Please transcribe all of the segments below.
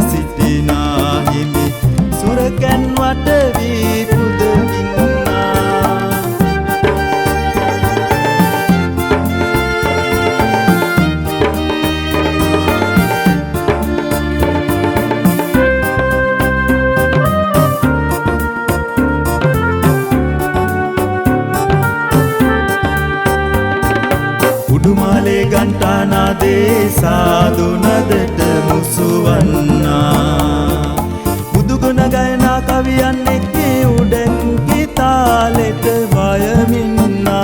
සිටිනා හිමි සුරකැන් වට වී පුදවින්නා උඩුමාලේ ගන්ටානාදේ සාදුනදට මුසුවන්නා බුදුගුණ ගයනා කවියන් එක්කේ උඩැන්කි තාලෙට වයමින්නා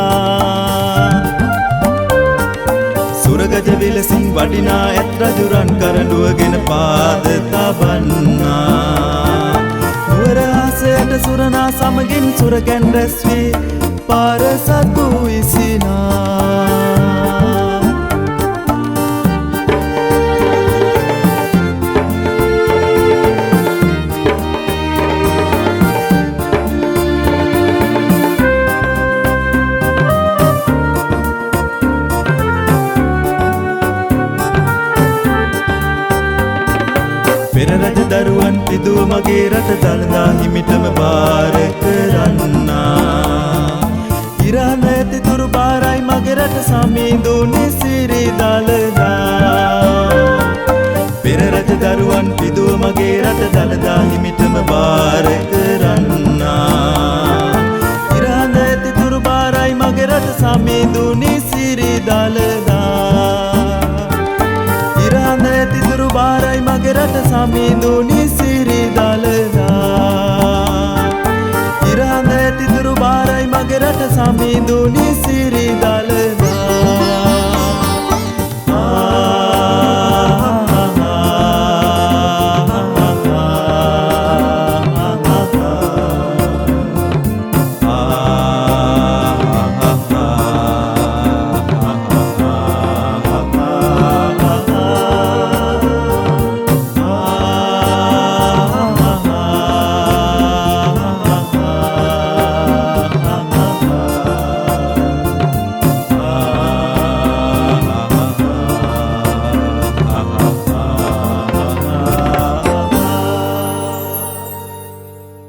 සුරගජ විලසින් වඩිනා ඇත් රජුරන් කරඬුවගෙන පාද තබන්නා නුවර ආසයට සුරනා සමගින් සුරකැන් රැස් වී පාර සතු විසිනා පෙර රජ දරුවන් පිදුව මගේ රට දළදා හිමිටම බාර කරන්නා ඉරහන ඇති තුරු බාරයි මගේ රට සමීඳුනි සිරි දළදා පෙර රජ දරුවන් පිදුව මගේ රට දළදා හිමිටම බාර කරන්නා ඉරහන ඇති තුරු බාරයි මගේ රට සමීඳුනි සිරි දළදා ඉරහන ඇති තුරු බාරයි මගේ රට සමීඳුනි සිරි දළදා ඉරහන ඇති තුරු බාරයි මගේ රට සමීඳුනි සිරි දළදා